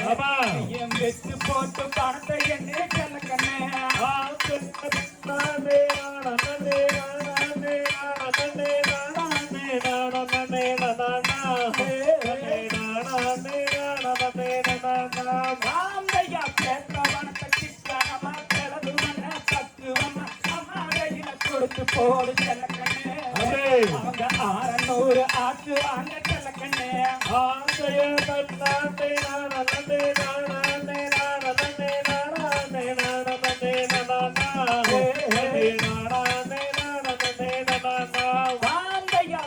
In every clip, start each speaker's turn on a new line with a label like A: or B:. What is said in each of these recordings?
A: வெச்சு போட்டு பணத்தை என்ன செல்லக்கண்ணே மாந்தையா பேத்த பணத்தை சிக்கனமா செலவு பண்ண பக்குவமா அம்மா கையில கொடுத்து போடு செல்லக்கண்ணே அவங்க 600 ஆட்டு வாங்க செல்லக்கண்ணே வாந்தையா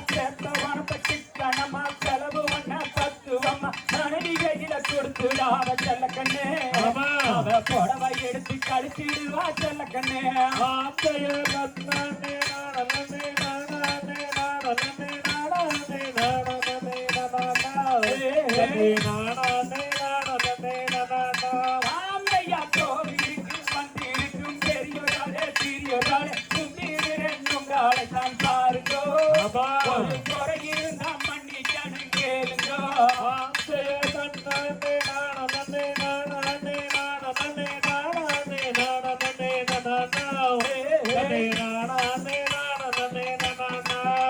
A: பேத்த பணத்தை சிக்கனமா செலவு பண்ண பக்குவமா மனைவிகையில கொடுத்துடாத செல்லக்கண்ணே அவ புடவை எடுத்து கழிச்சிடுவா செல்லக்கண்ணே வாந்தையா கோவிலுக்கு வந்திருக்கும் பெரியோராலே சிறியோராலே உங்களை தான் பாருங்கோ ஒரு குறையிருந்தா மன்னிக்கணும் கேளுங்கோ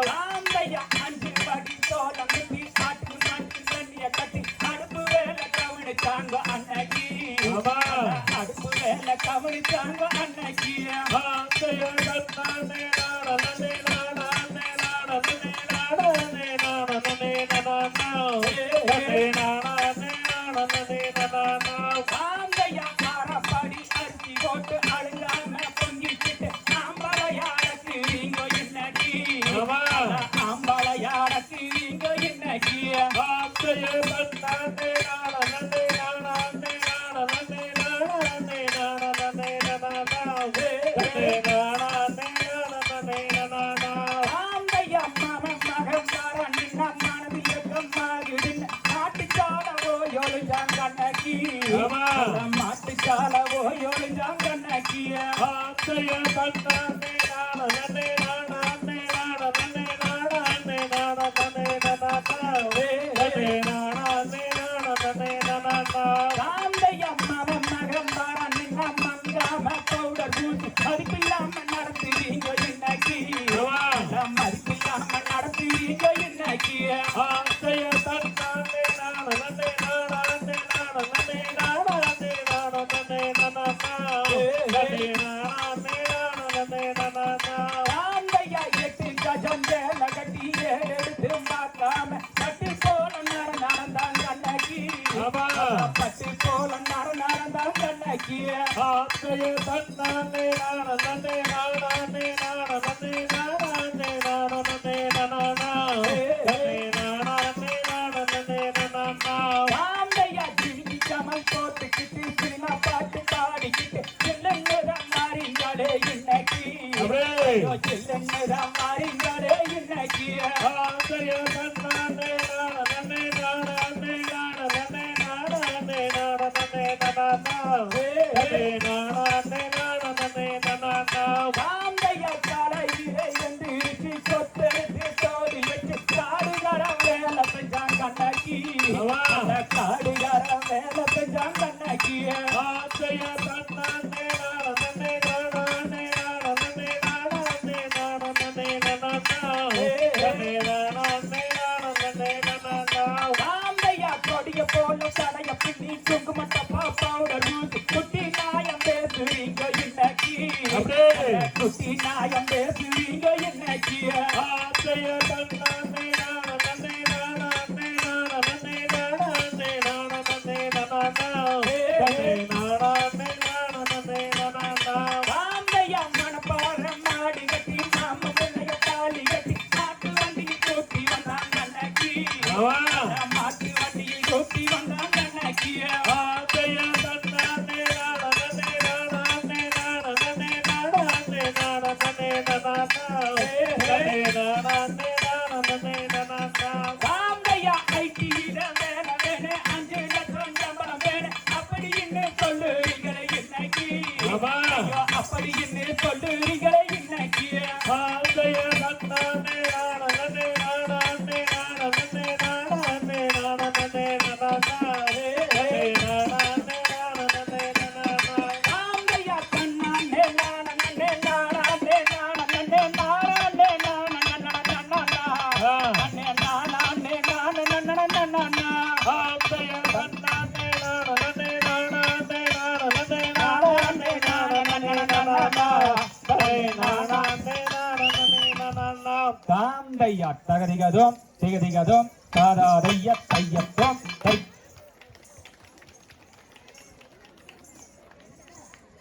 A: வாந்தையா 5 படி தோலம் காட்டு மாட்டு தண்ணிய கட்டி அடுப்பு வேலை கவனிச்சாங்க அன்னைக்கு அடுப்பு வேலை கவனிச்சாங்க அன்னைக்கு வாந்தையா காரப்படி அரிசி போட்டு அழுங்காம பொங்கிட்டு ஆம்பளையாடக்கு இங்க இன்னைக்கு ஆம்பளையாடக்கு இங்க இன்னைக்கு வாந்தையா மாமன் மகன் வர நின்ன மனது எக்கமாகிடுன்னு மாட்டுச்சாலவோ ஒளிஞ்சாங்க அன்னைக்கு மாட்டுச்சாலவோ ஒளிஞ்சாங்க அன்னைக்கு வாந்தையா மாமன் மகன் வர நின்ன மங்காம பவுடர் பூசி மதிப்பில்லாம நடத்துவீங்க இன்னைக்கு மதிப்பில்லாம நடத்துவீங்க இன்னைக்கு வாந்தையா 8 கஜம் வேலை கட்டி எடுத்து பார்க்காம கட்டி போல நடந்தாங்க அன்னைக்கு பட்டி போல நடந்தாங்க அன்னைக்கு வாந்தையா ஜிமிக்கி ஜமல் போட்டுக்கிட்டு சினிமா பாட்டு பாடிக்கிட்டு சில்லன்னுதான் மாறிங்களே இன்னைக்கு சில்லன்னுதான் மாறிங்களே இன்னைக்கு வாந்தையா காலையிலே எந்திரிச்சு சொத்தெடுத்து தோடி வச்சு காடுகாரம் வேலை செஞ்சாங்க அன்னைக்கு காடுகாரம் வேலை செஞ்சாங்க அன்னைக்கு வாந்தையா கொடிய போல கடைய பின்னி குங்குமட்டப்பா பவுடர் ஊசி குட்டி நாயம் பேசுறீங்க இன்னைக்கு குட்டி நாயம் பேசுறீங்க இன்னைக்கு வாந்தையா மணப்பாறம் மாடி கட்டி மாம பிள்ளைய தாலி கட்டி மாட்டு வண்டியில் கூட்டி வந்தாங்க அன்னைக்கு மாட்டு வண்டியில் கூட்டி வந்தாங்க அன்னைக்கு வாந்தையா ஐடியில வேலை வேணும் 5 லட்சம் சம்பளம் வேணும் அப்படின்னு சொல்லு தையா தகதிகதும் திகதிகதும் தாதாதைய தையத்தோம் தை